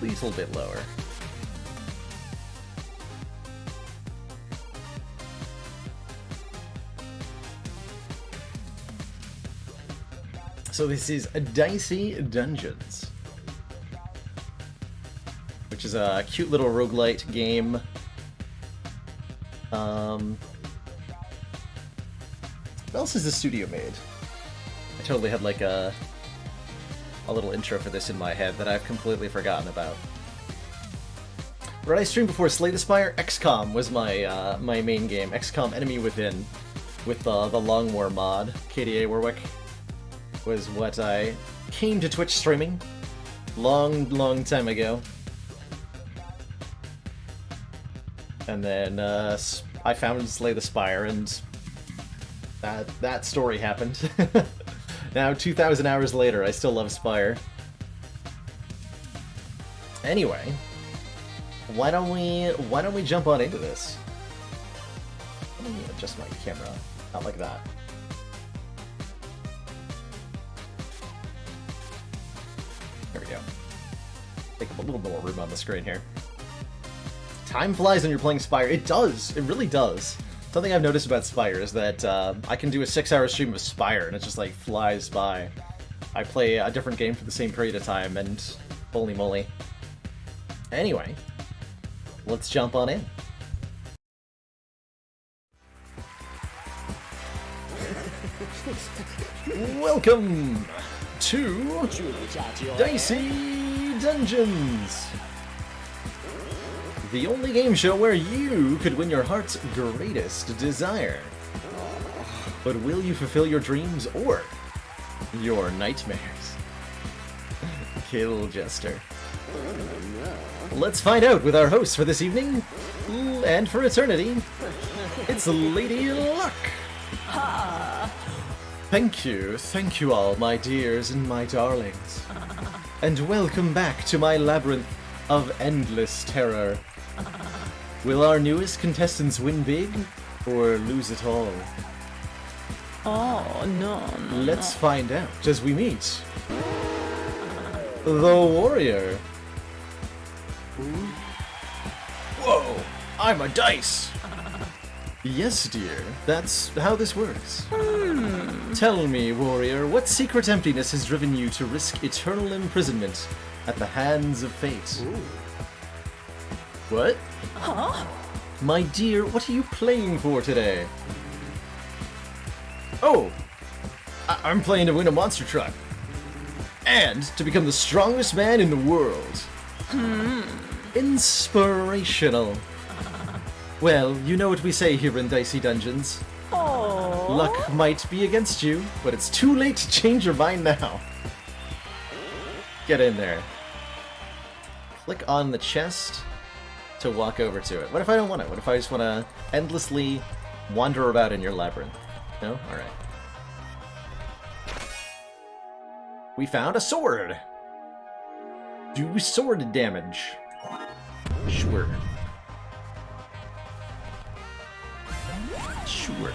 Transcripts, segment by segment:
little bit lower. So this is Dicey Dungeons, which is a cute little roguelite game. What else has the studio made? I totally had like a little intro for this in my head that I've completely forgotten about. What I streamed before Slay the Spire, XCOM was my my main game. XCOM Enemy Within, with the Long War mod. KDA Warwick was what I came to Twitch streaming long time ago. And then I found Slay the Spire, and that story happened. Now 2,000 hours later, I still love Spire. Anyway, why don't we jump on into this? Let me adjust my camera, not like that. There we go. Take up a little more room on the screen here. Time flies when you're playing Spire. It does. It really does. Something I've noticed about Spire is that I can do a 6-hour stream of Spire and it just like flies by. I play a different game for the same period of time and holy moly. Anyway, let's jump on in. Welcome to Dicey Dungeons, the only game show where you could win your heart's greatest desire. But will you fulfill your dreams or your nightmares? Kill Jester. Let's find out with our hosts for this evening, and for eternity. It's Lady Luck. Thank you all, my dears and my darlings. And welcome back to my labyrinth of endless terror. Will our newest contestants win big, or lose it all? Oh, no. Let's find out as we meet the warrior. Whoa, I'm a dice! Yes, dear, that's how this works. Tell me, warrior, what secret emptiness has driven you to risk eternal imprisonment at the hands of fate? Ooh. What? Huh? My dear, what are you playing for today? Oh, I'm playing to win a monster truck. And to become the strongest man in the world. Inspirational. Well, you know what we say here in Dicey Dungeons. Oh. Luck might be against you, but it's too late to change your mind now. Get in there. Click on the chest to walk over to it. What if I don't want it? What if I just want to endlessly wander about in your labyrinth? No? Alright. We found a sword! Do sword damage. Sure. Sure.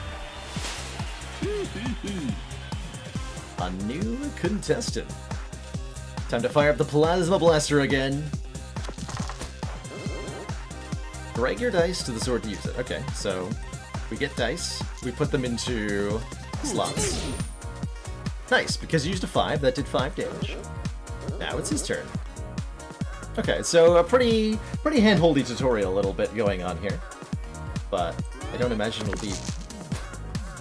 A new contestant. Time to fire up the plasma blaster again. Drag your dice to the sword to use it. Okay, so we get dice, we put them into slots. Nice, because you used a 5, that did 5 damage. Now it's his turn. Okay, so a pretty hand-holdy tutorial a little bit going on here. But I don't imagine it'll be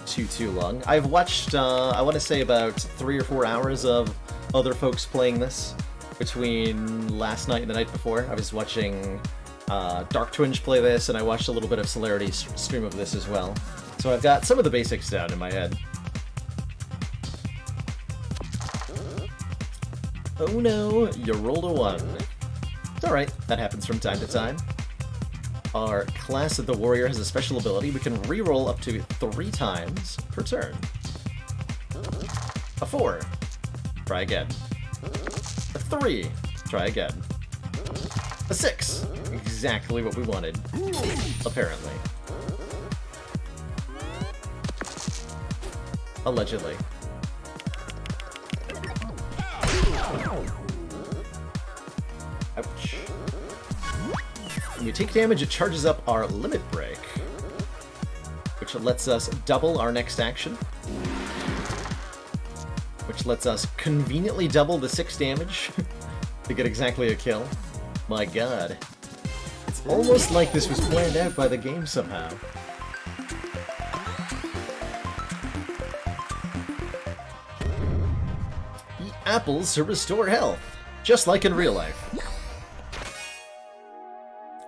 too long. I've watched, I want to say about 3 or 4 hours of other folks playing this between last night and the night before. I was watching Dark Twinge play this, and I watched a little bit of Celerity's stream of this as well. So I've got some of the basics down in my head. Oh no, you rolled a 1. It's alright, that happens from time to time. Our class of the warrior has a special ability. We can reroll up to 3 times per turn. A 4. Try again. A 3. Try again. A 6. Exactly what we wanted. Apparently. Allegedly. I Ouch. When we take damage, it charges up our limit break, which lets us double our next action, which lets us conveniently double the 6 damage to get exactly a kill. My god. It's almost like this was planned out by the game somehow. Eat apples to restore health, just like in real life.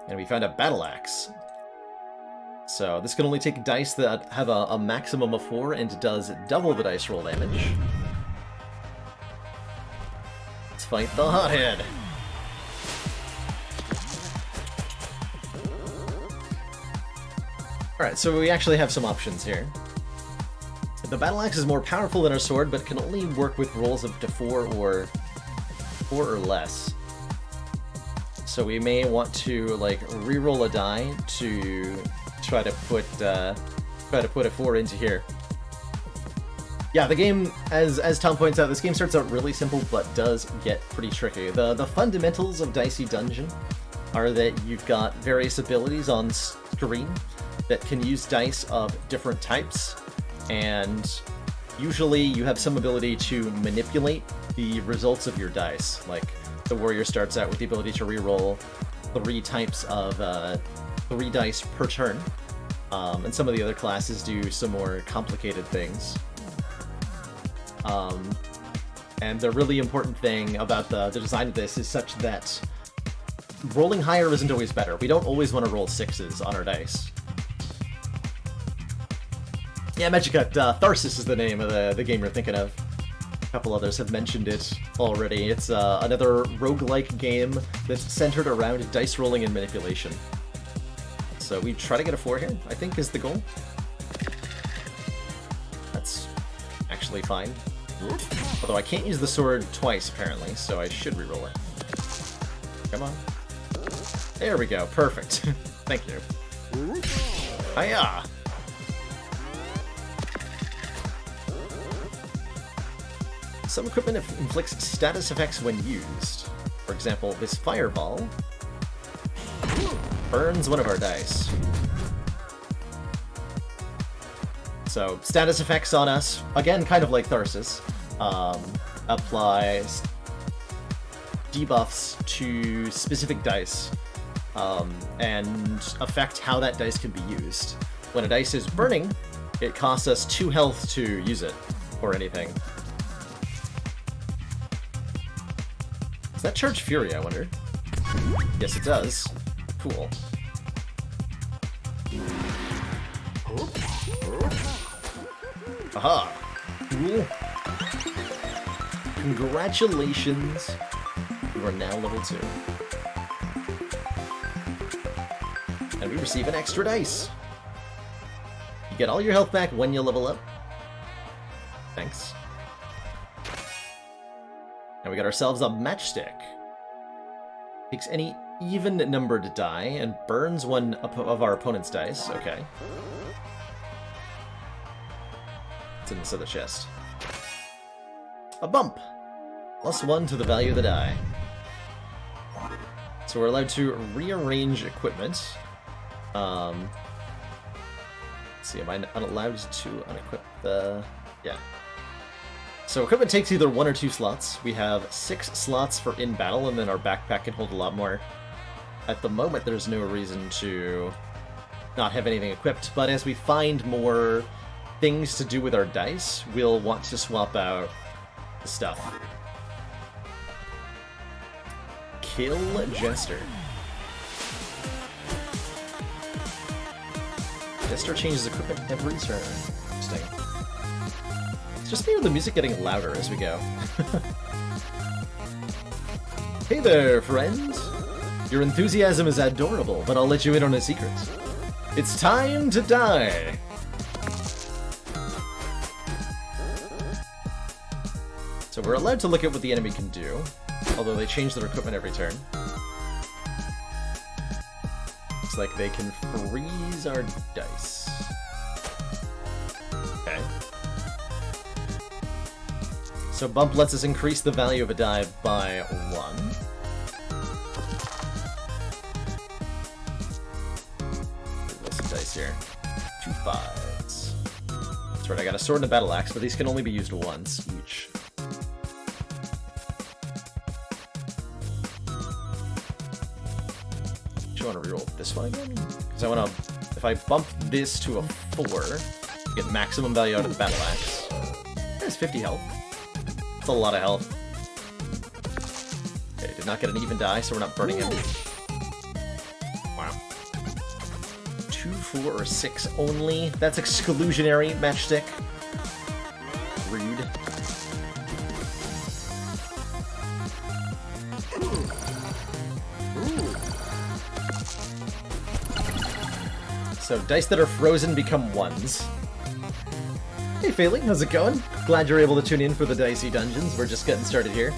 And we found a battle axe. So this can only take dice that have a maximum of 4 and does double the dice roll damage. Let's fight the hothead. Alright, so we actually have some options here. The battle axe is more powerful than our sword, but can only work with rolls up to 4 or less. So we may want to like re-roll a die to try to put a 4 into here. Yeah, the game, as Tom points out, this game starts out really simple, but does get pretty tricky. The fundamentals of Dicey Dungeon are that you've got various abilities on screen that can use dice of different types, and usually you have some ability to manipulate the results of your dice. Like, the warrior starts out with the ability to reroll 3 types of 3 dice per turn, and some of the other classes do some more complicated things. And the really important thing about the design of this is such that rolling higher isn't always better. We don't always want to roll 6s on our dice. Yeah, Magicut, Tharsis is the name of the game you're thinking of. A couple others have mentioned it already. It's another roguelike game that's centered around dice rolling and manipulation. So we try to get a 4 here, I think is the goal. That's actually fine. Although I can't use the sword twice, apparently, so I should reroll it. Come on. There we go, perfect. Thank you. Hiya! Some equipment inflicts status effects when used. For example, this fireball burns one of our dice. So, status effects on us, again, kind of like Tharsis, apply debuffs to specific dice, and affect how that dice can be used. When a dice is burning, it costs us 2 health to use it, or anything. Does that charge Fury, I wonder? Yes, it does. Cool. Aha! Cool. Congratulations! You are now level 2. And we receive an extra dice! You get all your health back when you level up. Thanks. And we got ourselves a matchstick. Takes any even-numbered die and burns one of our opponent's dice. Okay. What's in this other chest? A bump! +1 to the value of the die. So we're allowed to rearrange equipment. Let's see, am I allowed to unequip the... Yeah. So equipment takes either 1 or 2 slots. We have 6 slots for in-battle, and then our backpack can hold a lot more. At the moment, there's no reason to not have anything equipped, but as we find more things to do with our dice, we'll want to swap out the stuff. Kill Jester. Jester changes equipment every turn. Interesting. It's just me with the music getting louder as we go. Hey there, friend! Your enthusiasm is adorable, but I'll let you in on a secret. It's time to die! So we're allowed to look at what the enemy can do, although they change their equipment every turn. Looks like they can freeze our dice. Okay. So bump lets us increase the value of a die by 1. fives here. 2 5s. That's right, I got a sword and a battle axe, but these can only be used once each. Do you want to reroll this one again? Because I want to... If I bump this to a 4, get maximum value out of the battle axe. There's 50 health. That's a lot of health. Okay, did not get an even die, so we're not burning him. Wow. 2, 4, or 6 only. That's exclusionary, matchstick. Rude. So, dice that are frozen become 1s. Hey Failing, how's it going? Glad you're able to tune in for the Dicey Dungeons. We're just getting started here.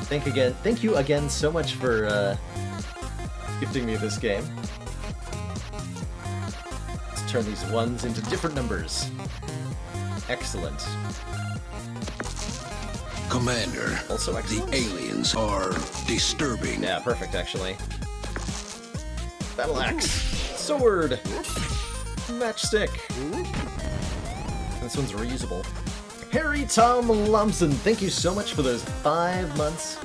Thank you again so much for gifting me this game. Let's turn these 1s into different numbers. Excellent. Commander, Also excellent. the aliens are disturbing. Yeah, perfect actually. Battle axe, sword, matchstick. This one's reusable. Harry Tom Lumsen, thank you so much for those 5 months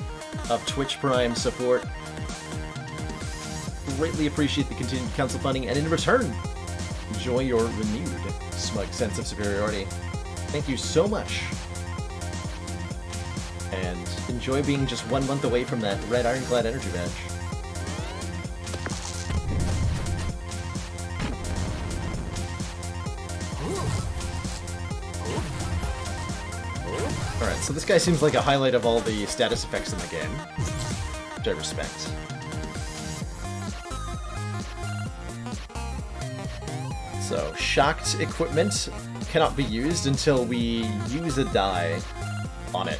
of Twitch Prime support. Greatly appreciate the continued council funding, and in return, enjoy your renewed smug sense of superiority. Thank you so much. And enjoy being just 1 month away from that red ironclad energy badge. Alright, so this guy seems like a highlight of all the status effects in the game, which I respect. So, shocked equipment cannot be used until we use a die on it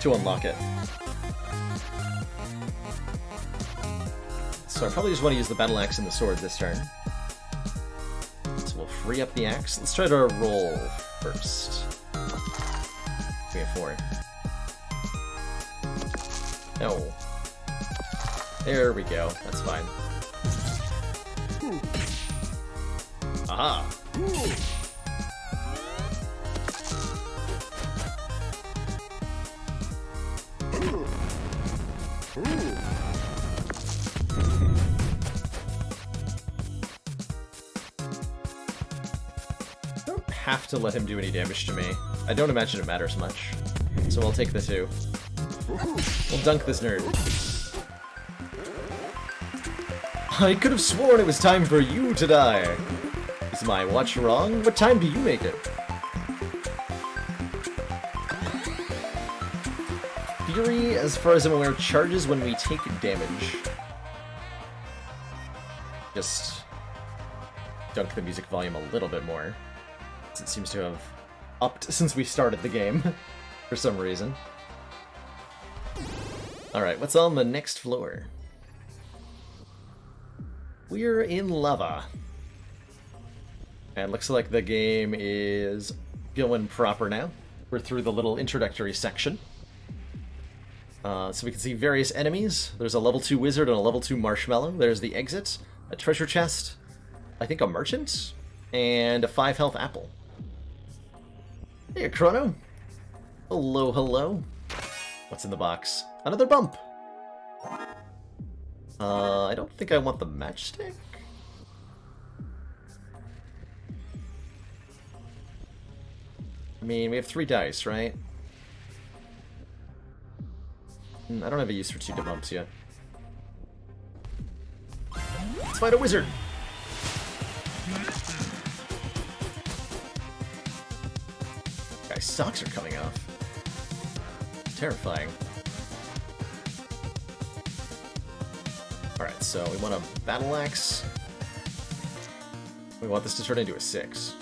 to unlock it. So I probably just want to use the battle axe and the sword this turn. So we'll free up the axe. Let's try to roll first. We have 4. No. There we go. That's fine. Aha! I don't have to let him do any damage to me. I don't imagine it matters much. So I'll take the 2. We'll dunk this nerd. I could have sworn it was time for you to die. Is my watch wrong? What time do you make it? Fury, as far as I'm aware, charges when we take damage. Just dunk the music volume a little bit more. It seems to have upped since we started the game, for some reason. Alright, what's on the next floor? We're in lava. And looks like the game is going proper now. We're through the little introductory section. So we can see various enemies. There's a level 2 wizard and a level 2 marshmallow. There's the exit, a treasure chest, I think a merchant, and a 5 health apple. Hey, Chrono. Hello, hello. What's in the box? Another bump. I don't think I want the matchstick. I mean, we have 3 dice, right? I don't have a use for 2 bumps yet. Let's fight a wizard! Guy's socks are coming off. Terrifying. Alright, so we want a battle axe. We want this to turn into a 6.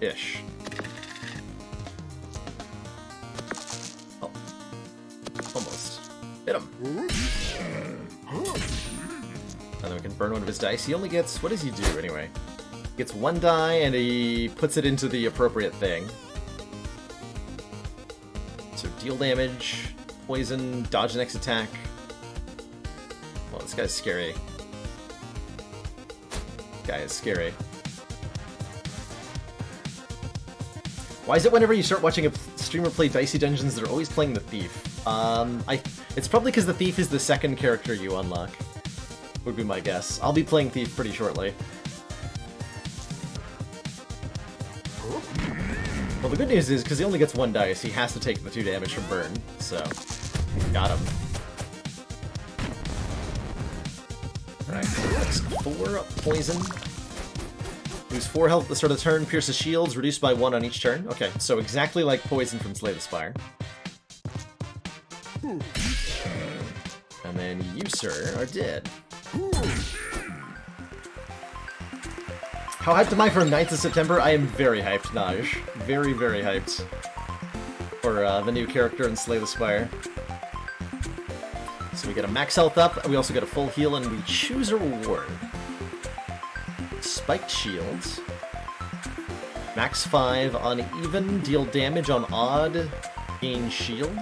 Ish. Oh. Almost. Hit him. And then we can burn one of his dice. He only gets... What does he do, anyway? He gets 1 die, and he puts it into the appropriate thing. So deal damage, poison, dodge the next attack. Well, this guy's scary. Guy is scary. Why is it whenever you start watching a streamer play Dicey Dungeons, they're always playing the Thief? It's probably because the Thief is the second character you unlock. Would be my guess. I'll be playing Thief pretty shortly. Well, the good news is, because he only gets 1 dice, he has to take the 2 damage from burn, so... got him. Alright, so 4 poison. Lose 4 health at the start of the turn, pierces shields, reduced by 1 on each turn. Okay, so exactly like poison from Slay the Spire. And then you, sir, are dead. How hyped am I for 9th of September? I am very hyped, Naj. Very, very hyped for the new character in Slay the Spire. So we get a max health up, and we also get a full heal, and we choose a reward. Spiked shields. Max 5 on even, deal damage on odd, gain shield.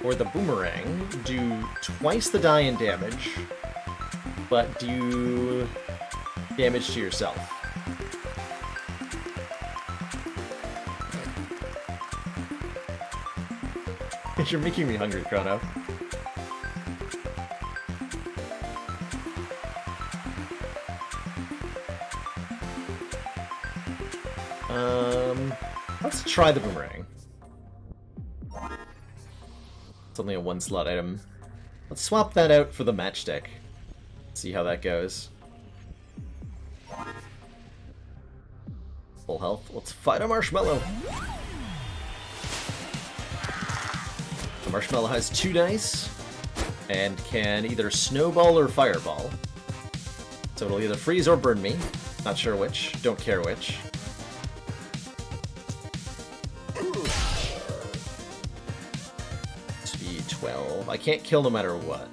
Or the boomerang, do twice the die in damage, but do damage to yourself. You're making me hungry, Chrono. Let's try the boomerang. It's only a 1-slot item. Let's swap that out for the matchstick. See how that goes. Full health. Let's fight a marshmallow. The marshmallow has 2 dice and can either snowball or fireball. So it'll either freeze or burn me. Not sure which. Don't care which. I can't kill no matter what.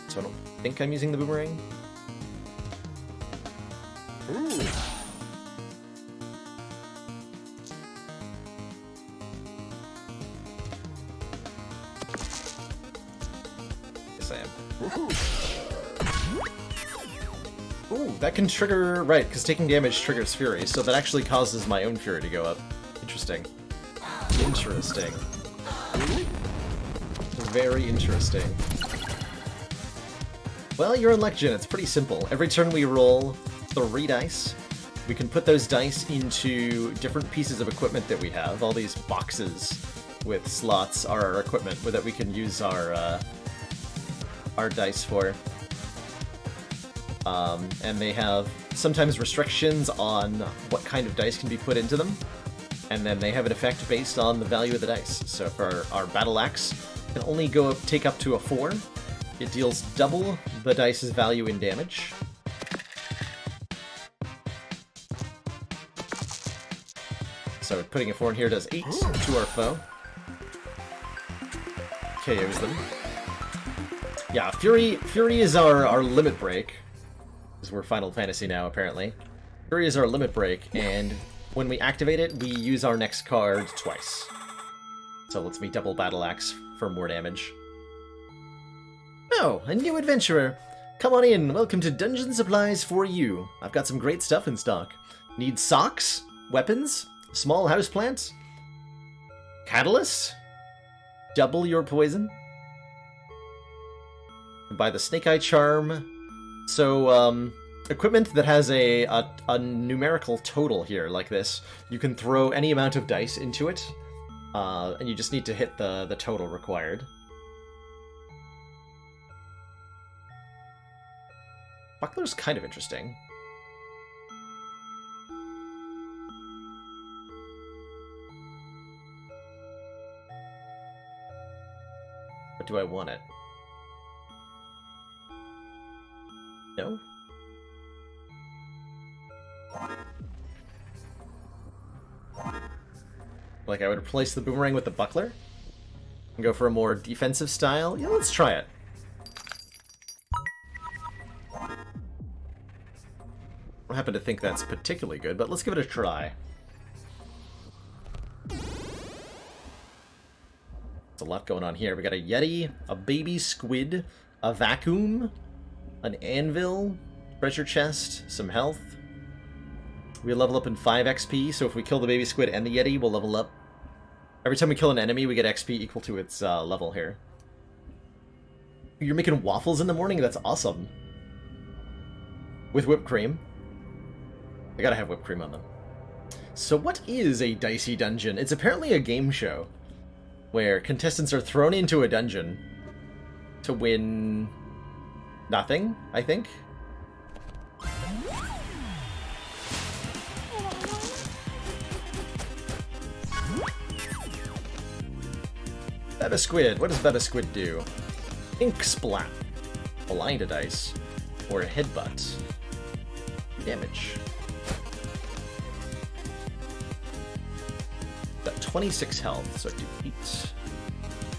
So I don't think I'm using the boomerang. Ooh. Yes, I am. Ooh, that can trigger... Right, because taking damage triggers Fury, so that actually causes my own Fury to go up. Interesting. Interesting. Very interesting. Well, you're in luck, Jin. It's pretty simple. Every turn we roll 3 dice. We can put those dice into different pieces of equipment that we have. All these boxes with slots are our equipment that we can use our dice for. And they have sometimes restrictions on what kind of dice can be put into them. And then they have an effect based on the value of the dice. So for our battle axe, can only take up to a 4. It deals double the dice's value in damage. So putting a 4 in here does 8 to our foe. KOs them. Yeah, Fury is our limit break. Because we're Final Fantasy now, apparently. Fury is our limit break, and when we activate it, we use our next card twice. So it lets me double Battle Axe for more damage. Oh, a new adventurer! Come on in, welcome to Dungeon Supplies for you. I've got some great stuff in stock. Need socks? Weapons? Small houseplants? Catalyst? Double your poison? Buy the Snake Eye Charm. So, equipment that has a numerical total here, like this. You can throw any amount of dice into it, and you just need to hit the total required. Buckler's kind of interesting. But do I want it? No? Like I would replace the boomerang with the buckler? And go for a more defensive style? Yeah, let's try it. I don't happen to think that's particularly good, but let's give it a try. There's a lot going on here. We got a Yeti, a baby squid, a vacuum, an anvil, Treasure chest, some health. We level up in 5 XP, so if we kill the baby squid and the yeti, we'll level up. Every time we kill an enemy, we get XP equal to its level here. You're making waffles in the morning? That's awesome. With whipped cream. I gotta have whipped cream on them. So what is a Dicey Dungeon? It's apparently a game show where contestants are thrown into a dungeon to win nothing, I think. Betta Squid. What does Betta Squid do? Ink Splat. Blind Dice. Or Headbutt. Damage. Got 26 health, so I do 8.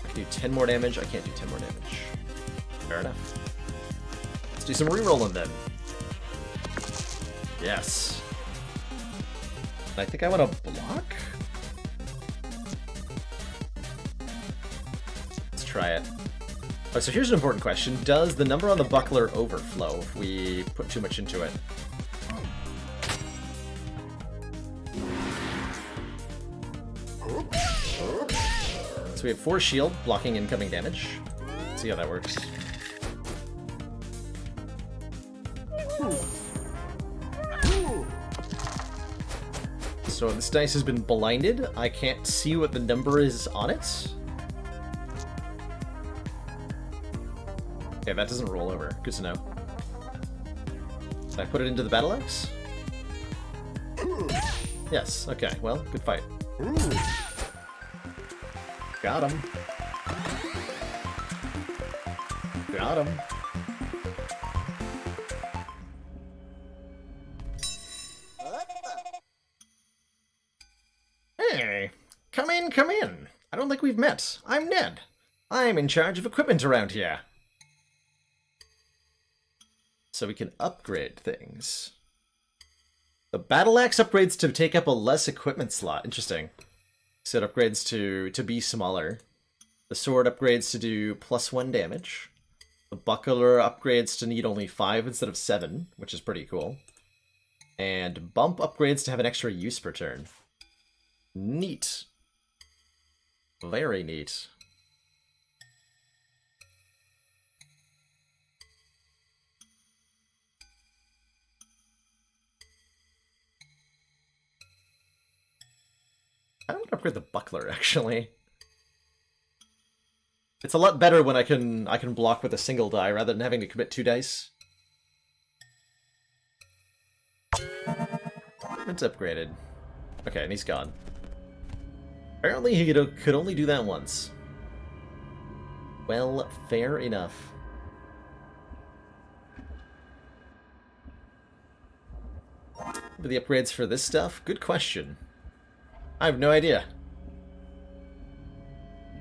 I can do 10 more damage. I can't do 10 more damage. Fair enough. Let's do some rerolling then. Yes. I think I want to block? Let's try it. Oh, so here's an important question. Does the number on the buckler overflow if we put too much into it? So we have 4 shield, blocking incoming damage. Let's see how that works. So this dice has been blinded. I can't see what the number is on it. Okay, that doesn't roll over. Good to know. Did I put it into the battle axe? Yes, okay, well, good fight. Got him. Got him. Hey, come in, come in. I don't think we've met. I'm Ned. I'm in charge of equipment around here. So we can upgrade things. The battle axe upgrades to take up a less equipment slot. Interesting. So it upgrades to be smaller. The sword upgrades to do +1 damage. The buckler upgrades to need only 5 instead of 7, which is pretty cool. And bump upgrades to have an extra use per turn. Neat. Very neat. I don't want to upgrade the buckler, actually. It's a lot better when I can block with a single die rather than having to commit 2 dice. It's upgraded. Okay, and he's gone. Apparently he could only do that once. Well, fair enough. What are the upgrades for this stuff? Good question. I have no idea.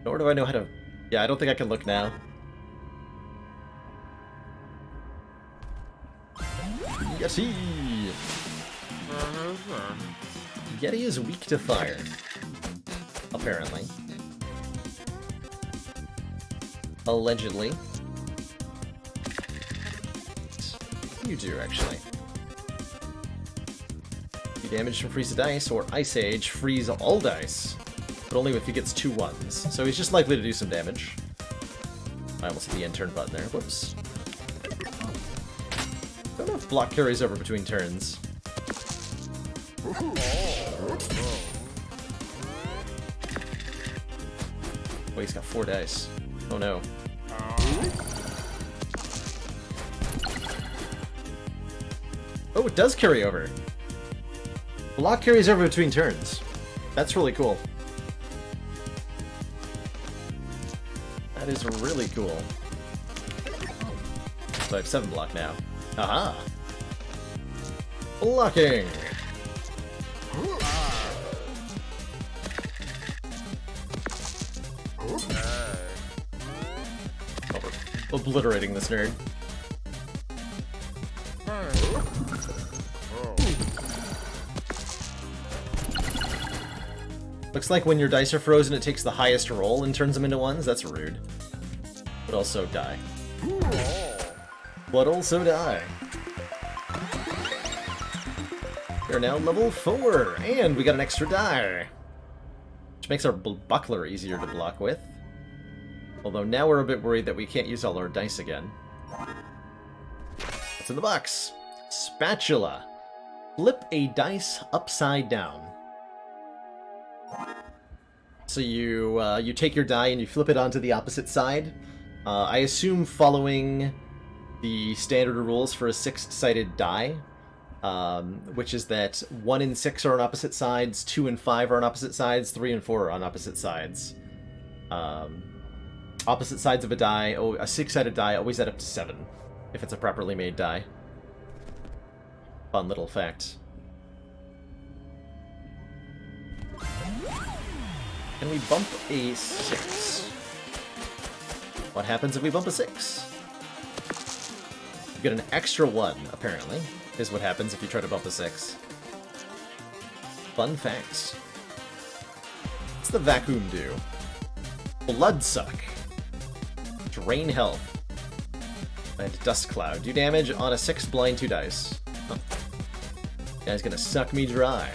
Nor do I know how to... Yeah, I don't think I can look now. Yeti! Yeti is weak to fire. Apparently. Allegedly. You do, actually. Damage from freeze a dice, or Ice Age, freeze all dice. But only if he gets 2 1s. So he's just likely to do some damage. I almost hit the end turn button there. Whoops. Don't know if block carries over between turns. Oh, he's got 4 dice. Oh no. Oh, it does carry over. Block carries over between turns. That's really cool. That is really cool. So I have 7 block now. Aha! Blocking! Oh, we're obliterating this nerd. Looks like when your dice are frozen, it takes the highest roll and turns them into 1s. That's rude. But also die. But also die. We're now level 4, and we got an extra die. Which makes our buckler easier to block with. Although now we're a bit worried that we can't use all our dice again. What's in the box? Spatula. Flip a dice upside down. So you take your die and you flip it onto the opposite side. I assume following the standard rules for a 6-sided die, which is that 1 and 6 are on opposite sides, 2 and 5 are on opposite sides, 3 and 4 are on opposite sides. Opposite sides of a die, a 6-sided die always add up to 7, if it's a properly made die. Fun little fact. Can we bump a 6? What happens if we bump a 6? You get an extra 1, apparently, is what happens if you try to bump a 6. Fun facts. What's the vacuum do? Blood suck. Drain health. And dust cloud. Do damage on a 6 blind 2 dice. Huh. Guy's gonna suck me dry.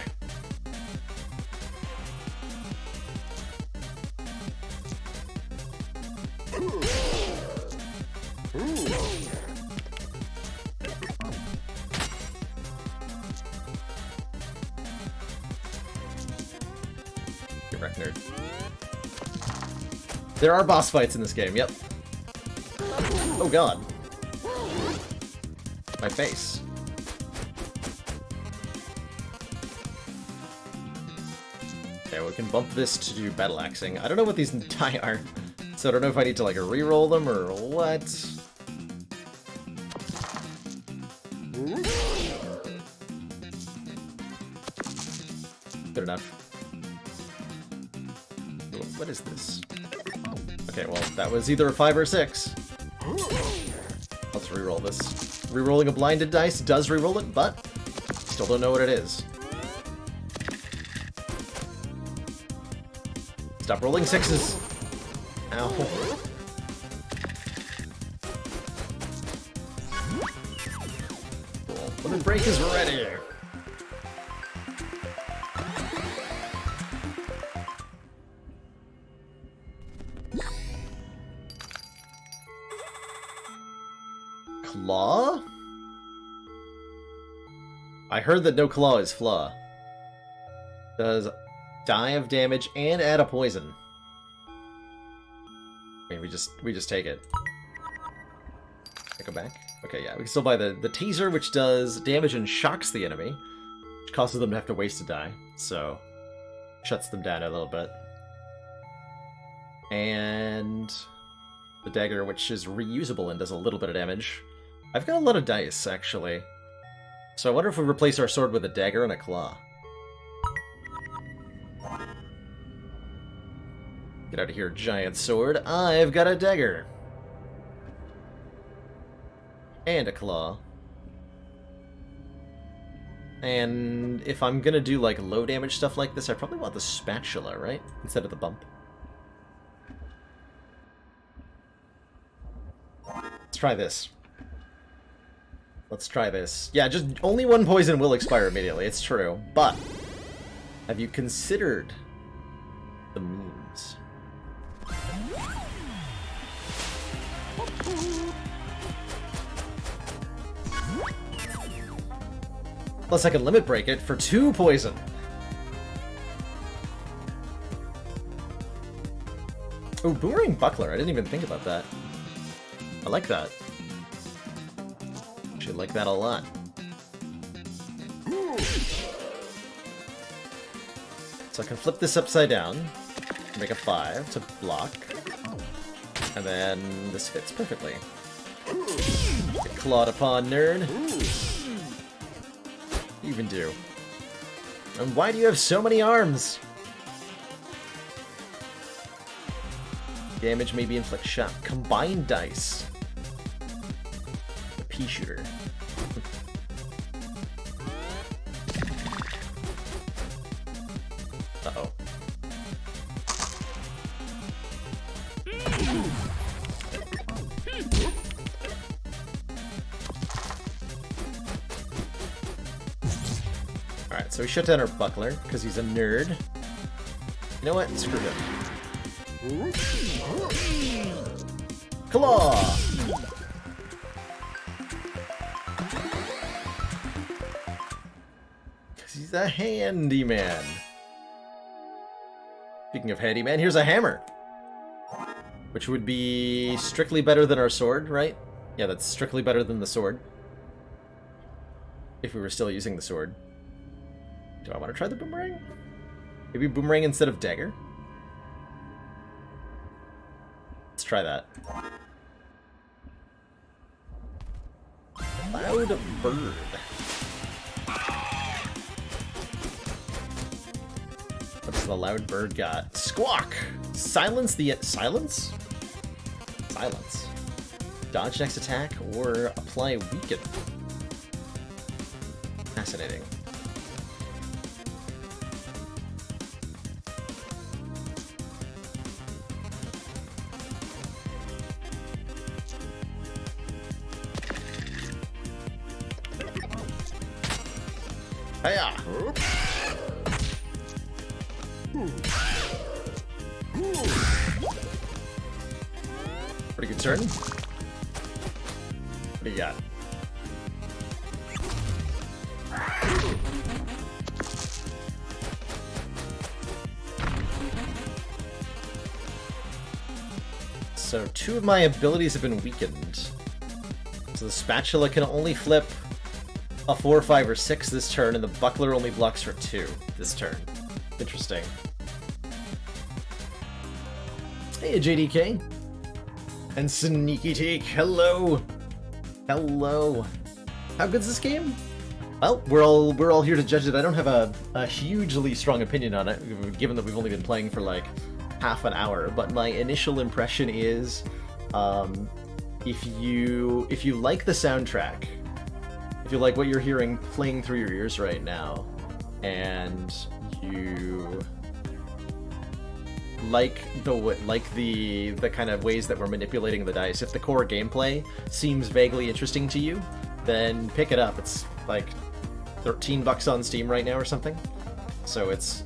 Nerd. There are boss fights in this game, yep. Oh god. My face. Okay, we can bump this to do battle axing. I don't know what these die are, so I don't know if I need to like re-roll them or what. Good enough. What is this? Okay, well, that was either a 5 or 6. Let's re-roll this. Re-rolling a blinded dice does re-roll it, but still don't know what it is. Stop rolling 6s! Ow. Cool. Limit break is ready! Claw? I heard that no claw is flaw. Does die of damage and add a poison. I mean, we just take it. I go back? Okay, yeah, we can still buy the teaser, which does damage and shocks the enemy, which causes them to have to waste a die, so shuts them down a little bit. And the dagger, which is reusable and does a little bit of damage. I've got a lot of dice, actually. So I wonder if we replace our sword with a dagger and a claw. Get out of here, giant sword. I've got a dagger. And a claw. And if I'm gonna do, like, low damage stuff like this, I probably want the spatula, right? Instead of the bump. Let's try this. Let's try this. Yeah, just only 1 poison will expire immediately, it's true. But have you considered the memes? Plus I can limit break it for 2 poison. Ooh, boomerang buckler. I didn't even think about that. I like that. Actually like that a lot. So I can flip this upside down, make a 5 to block, and then this fits perfectly. Get clawed upon, nerd. You even do. And why do you have so many arms? Damage maybe inflict shock. Combined dice. The pea shooter. Uh-oh. so we shut down our buckler, because he's a nerd. You know what? Screw him. Claw! Because he's a handyman. Speaking of handyman, here's a hammer. Which would be strictly better than our sword, right? Yeah, that's strictly better than the sword. If we were still using the sword. Do I want to try the boomerang? Maybe boomerang instead of dagger? Let's try that. Loud bird. What's the loud bird got? Squawk! Silence the... Silence? Silence. Dodge next attack or apply weaken. Fascinating. Hiya! Pretty good turn. What do you got? So 2 of my abilities have been weakened. So the spatula can only flip a 4, 5, or 6 this turn, and the buckler only blocks for 2 this turn. Interesting. Hey, JDK. And Sneaky Teak, hello! Hello! How good's this game? Well, we're all here to judge it. I don't have a hugely strong opinion on it, given that we've only been playing for like half an hour, but my initial impression is, if you like the soundtrack, if you like what you're hearing playing through your ears right now, and you like the kind of ways that we're manipulating the dice, if the core gameplay seems vaguely interesting to you, then pick it up. It's like $13 on Steam right now or something. So it's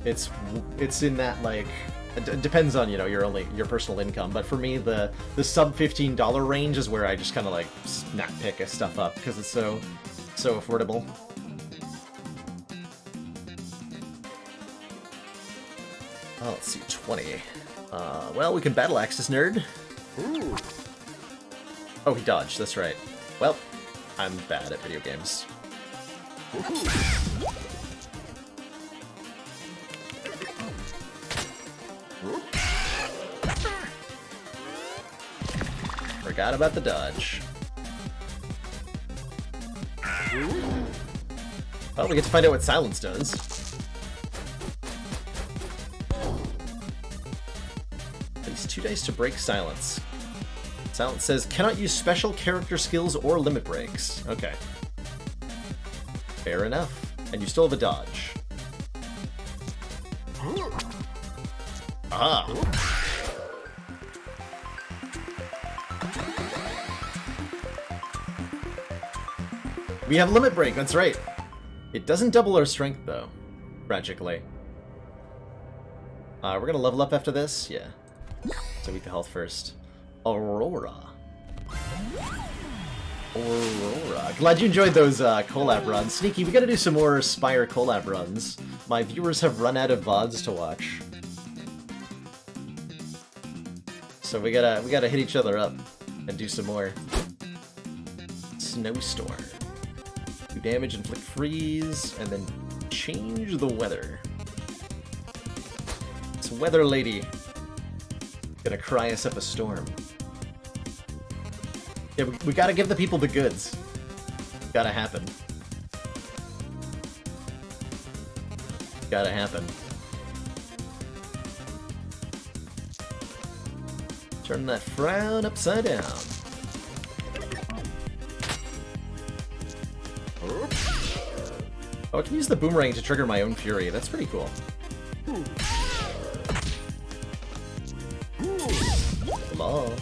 in that, like, it depends on, you know, your personal income, but for me the sub $15 range is where I just kind of like snap pick stuff up because it's so affordable. Oh, let's see, 20. Well, we can battle axe this nerd. Ooh. Oh, he dodged, that's right. Well, I'm bad at video games. Forgot about the dodge. Well, we get to find out what silence does. Place 2 dice to break silence. Silence says, cannot use special character skills or limit breaks. Okay. Fair enough. And you still have a dodge. Ah! We have limit break, that's right. It doesn't double our strength, though, tragically. We're gonna level up after this? Yeah. So eat the health first. Aurora. Glad you enjoyed those collab runs. Sneaky, we gotta do some more Spire collab runs. My viewers have run out of VODs to watch. So we gotta hit each other up and do some more. Snowstorm. Do damage, inflict freeze, and then change the weather. This weather lady gonna cry us up a storm. Yeah, we gotta give the people the goods. Gotta happen. Gotta happen. Turn that frown upside down. Oh, I can use the boomerang to trigger my own fury. That's pretty cool. Hello.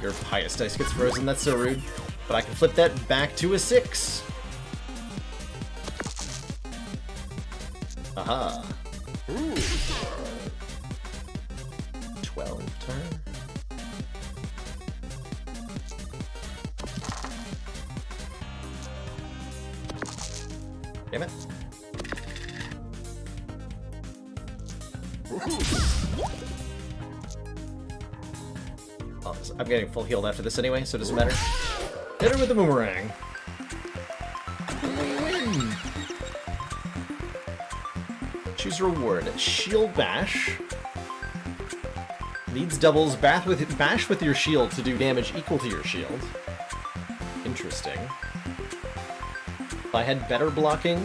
your highest dice gets frozen. That's so rude. But I can flip that back to a 6. Aha. Ooh. 12 turn. Damn it. Oh, I'm getting full healed after this anyway, so it doesn't matter. Hit her with the boomerang. Win. Choose reward. Shield bash. Needs doubles bash with your shield to do damage equal to your shield. Interesting. If I had better blocking...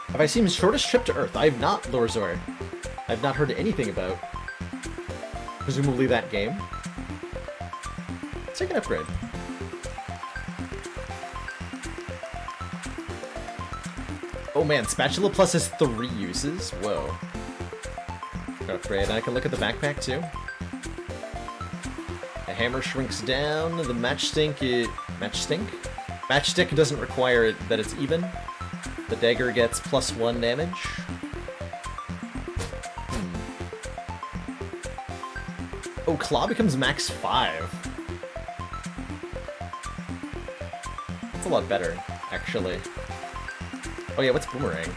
Have I seen shortest trip to Earth? I have not, Lorzor. I've not heard anything about. Presumably that game. Let's take an upgrade. Oh man, Spatula Plus has 3 uses? Whoa. Upgrade. I can look at the backpack too. The hammer shrinks down. The matchstick is... Matchstick doesn't require it that it's even. The dagger gets +1 damage. Oh, claw becomes max 5. That's a lot better, actually. Oh yeah, what's boomerang?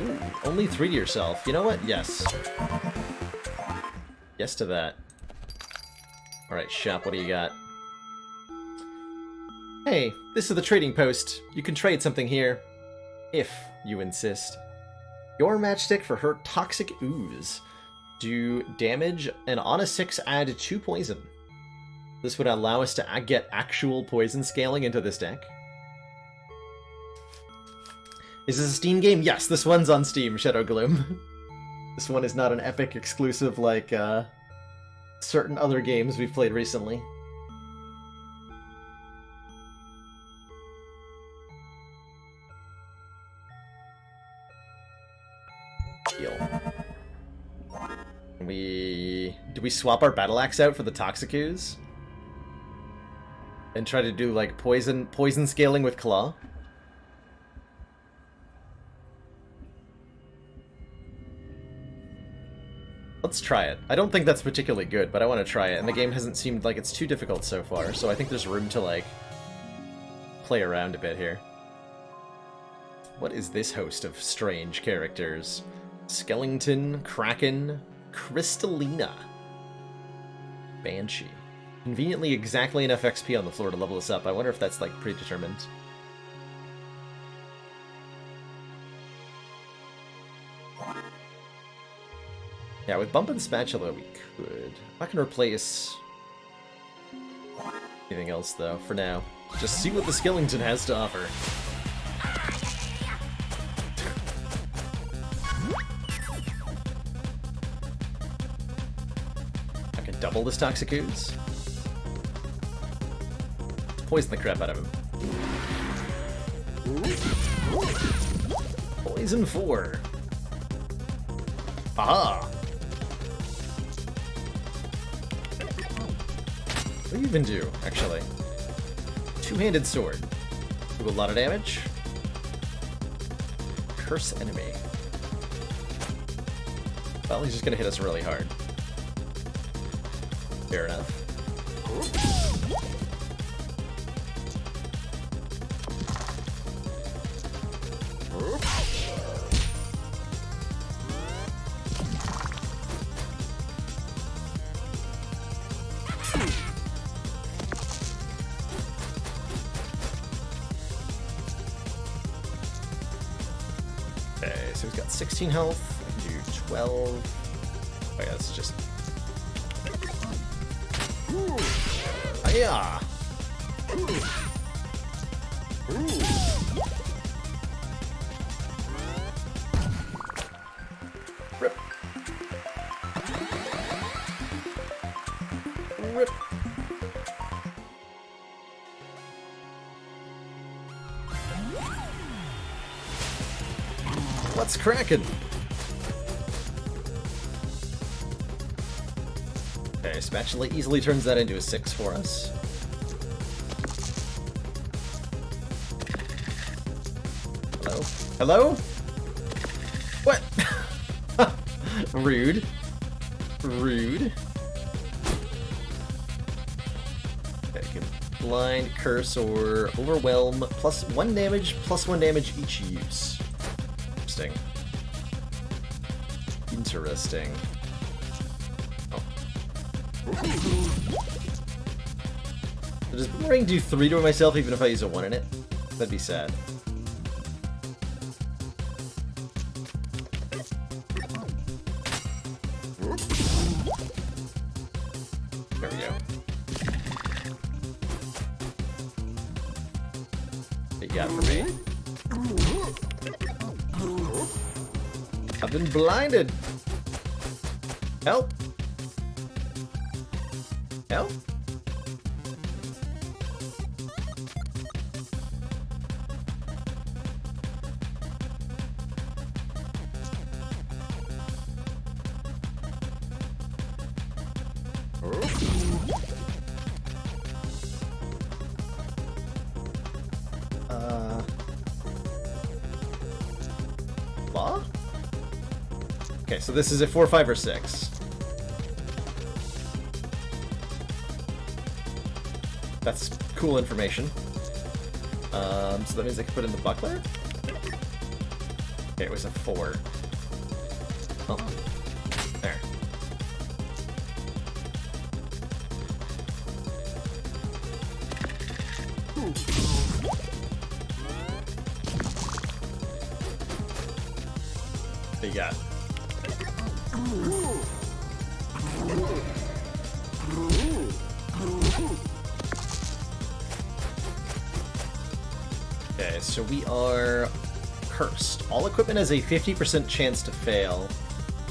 Ooh, only 3 to yourself. You know what? Yes. Yes to that. Alright, shop, what do you got? Hey, this is the trading post. You can trade something here. If you insist. Your matchstick for her toxic ooze. Do damage, and on a 6 add 2 poison. This would allow us to get actual poison scaling into this deck. Is this a Steam game? Yes, this one's on Steam, Shadow Gloom. This one is not an Epic exclusive like certain other games we've played recently. Heal. Do we swap our battle axe out for the Toxic Ooze? And try to do like poison scaling with claw? Let's try it. I don't think that's particularly good, but I want to try it, and the game hasn't seemed like it's too difficult so far, so I think there's room to, like, play around a bit here. What is this host of strange characters? Skellington, Kraken, Crystallina, Banshee. Conveniently exactly enough XP on the floor to level us up. I wonder if that's, like, predetermined. Yeah, with Bump and Spatula we could. I can replace anything else, though, for now. Just see what the Skellington has to offer. I can double this Toxic Ooze. Poison the crap out of him. Poison 4. Aha! What do you even do, actually? Two-handed sword. Do a lot of damage. Curse enemy. Well, he's just gonna hit us really hard. Fair enough. Okay, so he's got 16 health. I can do 12. Oh yeah, this is just... Hiya! Rip. Rip. What's cracking? Spatula easily turns that into a 6 for us. Hello? Hello? What? Rude. Rude. Okay, blind, curse, or overwhelm. Plus 1 damage, plus 1 damage each use. Interesting. Interesting. So does Boomerang do 3 to myself even if I use a 1 in it? That'd be sad. There we go. What you got for me? I've been blinded! Help! Help? Law? Okay, so this is a 4, 5, or 6. That's cool information. So that means I can put in the buckler? Okay, it was a 4. Oh. There. What you got? Okay, so we are cursed. All equipment has a 50% chance to fail.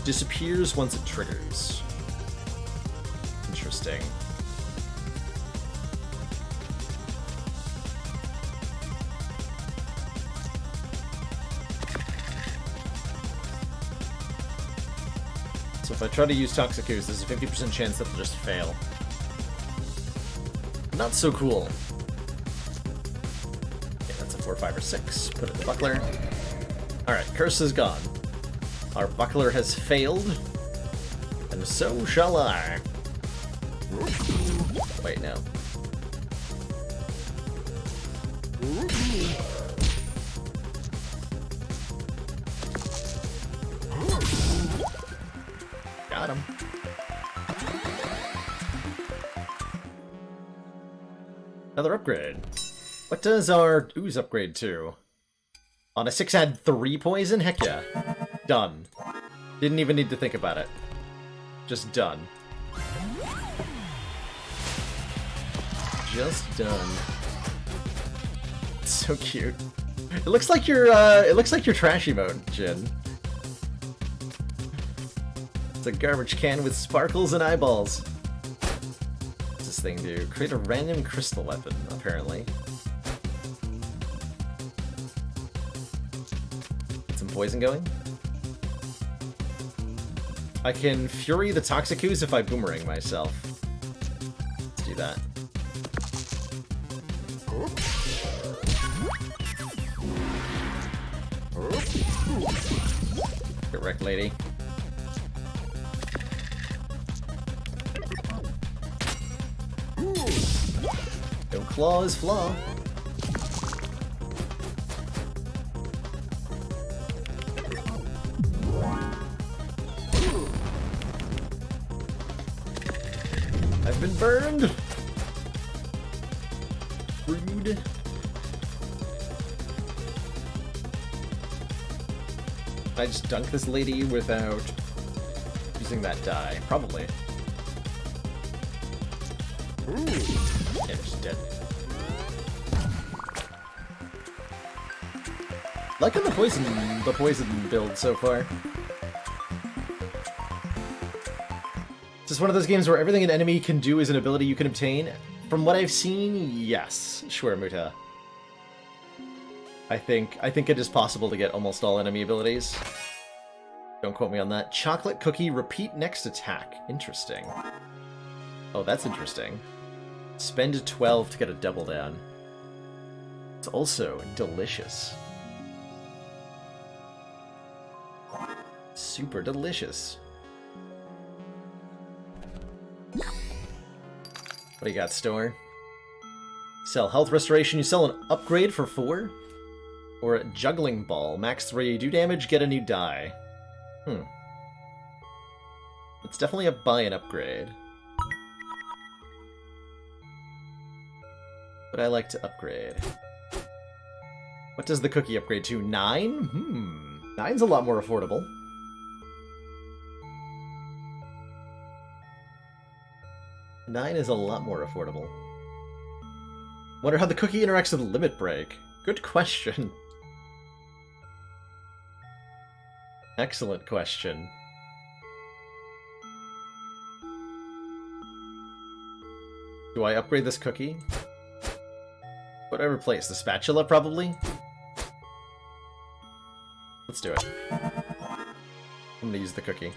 Disappears once it triggers. Interesting. So if I try to use Toxic Ooze, there's a 50% chance that it'll just fail. Not so cool. Okay, that's a 4, 5, or 6. Put it in the buckler. Alright, curse is gone. Our buckler has failed. And so shall I. Wait, no. Got him. Another upgrade. What does our ooze upgrade to? On a 6 add 3 poison? Heck yeah. Done. Didn't even need to think about it. Just done. Just done. It's so cute. It looks like your trashy mode, Jin. It's a garbage can with sparkles and eyeballs. What's this thing do? Create a random crystal weapon, apparently. Get some poison going. I can Fury the Toxic Ooze if I boomerang myself. Let's do that. Get wrecked, lady. No claw is flaw. I've been burned. Rude. I just dunk this lady without using that die? Probably. Yeah, she's dead. Liking the poison build so far. It's just one of those games where everything an enemy can do is an ability you can obtain. From what I've seen, yes, sure, Muta. I think it is possible to get almost all enemy abilities. Don't quote me on that. Chocolate cookie, repeat next attack. Interesting. Oh, that's interesting. Spend 12 to get a double down. It's also delicious. Super delicious. What do you got, store? Sell health restoration. You sell an upgrade for 4? Or a juggling ball. Max 3. Do damage, get a new die. It's definitely a buy and upgrade. But I like to upgrade. What does the cookie upgrade to? 9? 9's a lot more affordable. Nine is a lot more affordable. Wonder how the cookie interacts with Limit Break. Good question. Excellent question. Do I upgrade this cookie? What do I replace? The spatula, probably? Let's do it. I'm gonna use the cookie.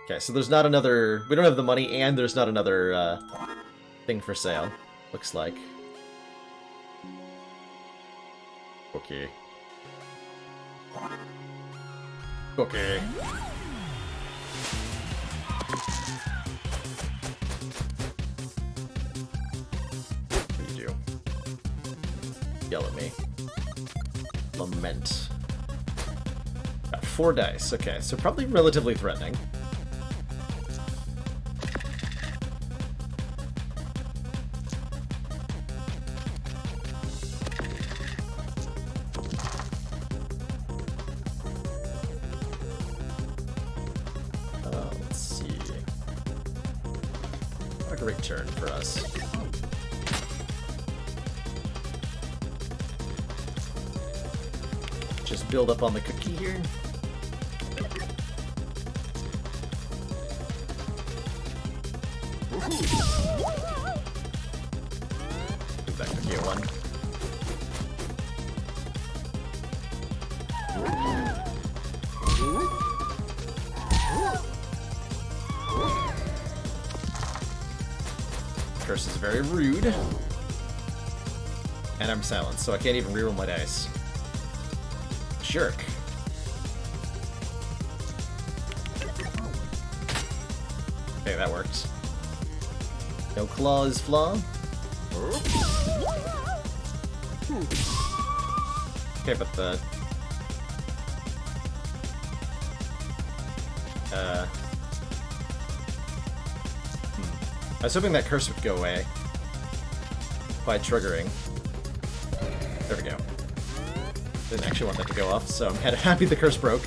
Okay, so there's not another... We don't have the money, and there's not another thing for sale. Looks like. Okay. Okay. What do you do? Yell at me. Lament. Got 4 dice. Okay, so probably relatively threatening. Let's see. What a great turn for us. Just build up on the cookie here. Give that cookie a 1. Curse is very rude. And I'm silenced, so I can't even reroll my dice. Jerk. Okay, that worked. No claws flaw. Okay, but the... I was hoping that curse would go away by triggering. There we go. Didn't actually want that to go off, so I'm happy the curse broke.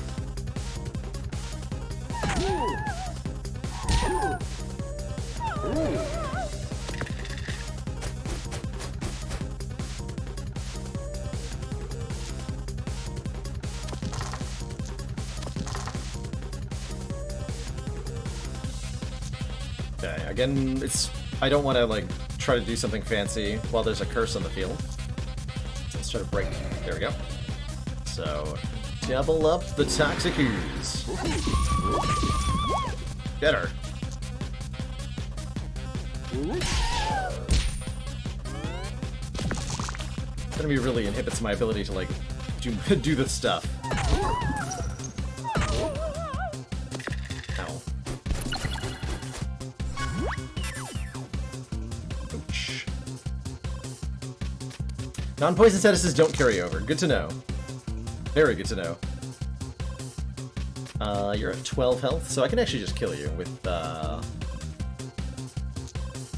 Okay, again, I don't want to, like, try to do something fancy while there's a curse on the field. So let's try to break. There we go. So, double up the Toxic Ooze. Get her. Enemy really inhibits my ability to, like, do the stuff. Ow. Ouch. Non-poison statuses don't carry over. Good to know. Very good to know. You're at 12 health, so I can actually just kill you with,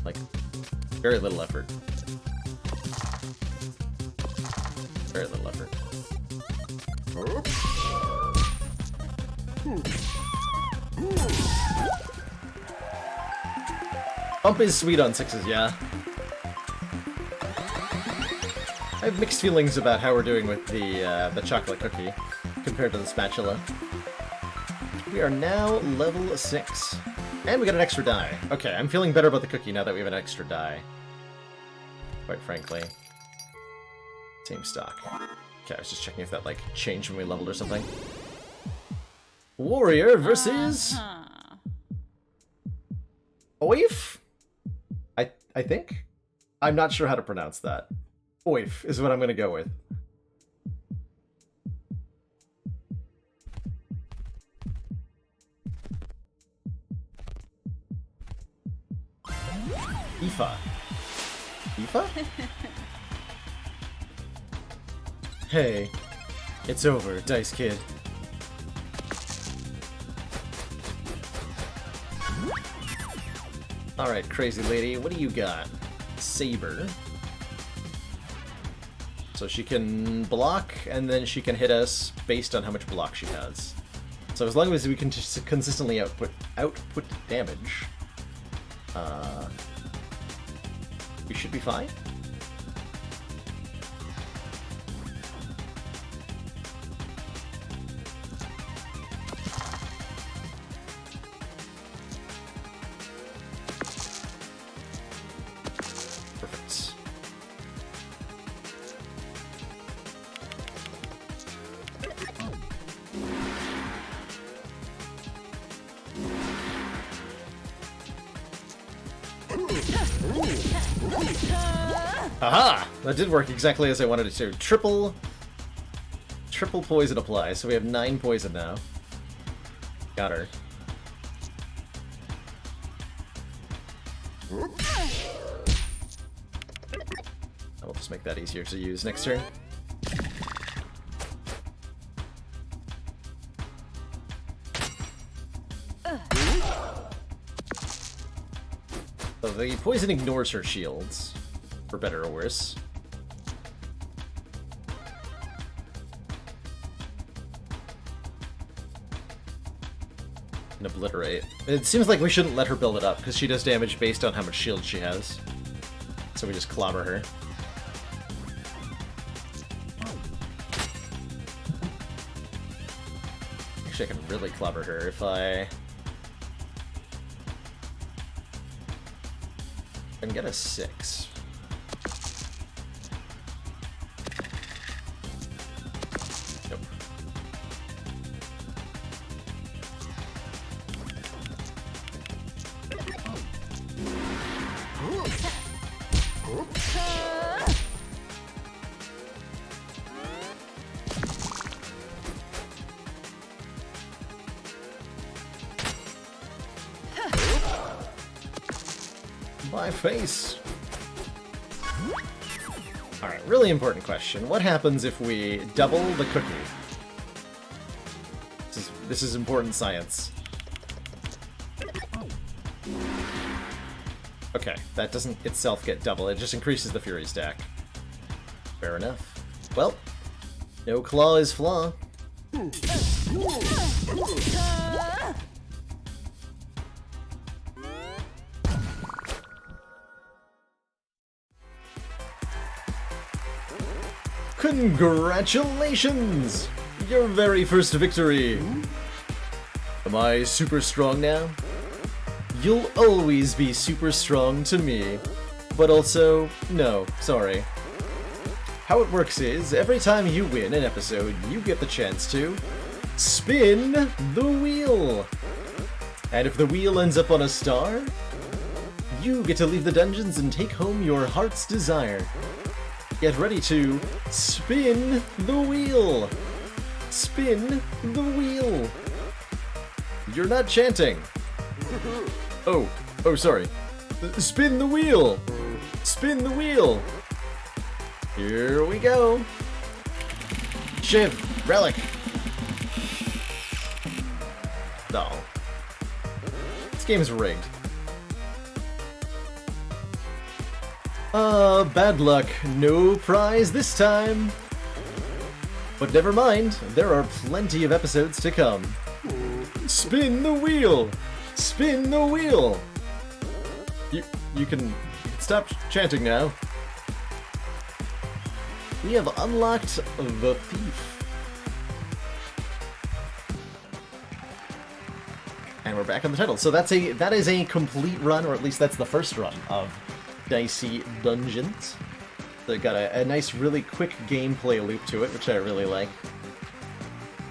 like, very little effort. Very little effort. Bump is sweet on 6s, yeah. I have mixed feelings about how we're doing with the chocolate cookie compared to the spatula. We are now level 6. And we got an extra die. Okay, I'm feeling better about the cookie now that we have an extra die. Quite frankly. Same stock. Okay, I was just checking if that, like, changed when we leveled or something. Warrior versus... Oif? I think? I'm not sure how to pronounce that. Oif is what I'm going to go with. Aoife. Aoife? Hey, it's over, Dice Kid. Alright, crazy lady, what do you got? Saber. So she can block, and then she can hit us based on how much block she has. So as long as we can just consistently output damage, we should be fine. Perfect. Aha! That did work exactly as I wanted it to. Triple poison apply, so we have 9 poison now. Got her. I will just make that easier to use next turn. So the poison ignores her shields, for better or worse. And obliterate. It seems like we shouldn't let her build it up, because she does damage based on how much shield she has. So we just clobber her. Actually, I can really clobber her if I can get a 6. Nope. My face. Alright, really important question. What happens if we double the cookie? This is important science. Okay, that doesn't itself get double, it just increases the Fury stack. Fair enough. Well, no claw is flaw. Congratulations! Your very first victory! Am I super strong now? You'll always be super strong to me. But also, no, sorry. How it works is, every time you win an episode, you get the chance to spin the wheel! And if the wheel ends up on a star, you get to leave the dungeons and take home your heart's desire. Get ready to spin the wheel! Spin the wheel! You're not chanting! Oh, sorry. Spin the wheel! Spin the wheel! Here we go! Shiv! Relic! No. This game is rigged. Bad luck. No prize this time. But never mind, there are plenty of episodes to come. Spin the wheel! Spin the wheel! You can stop chanting now. We have unlocked the Thief. And we're back on the title. So that is a complete run, or at least that's the first run of Dicey Dungeons. They got a nice, really quick gameplay loop to it, which I really like.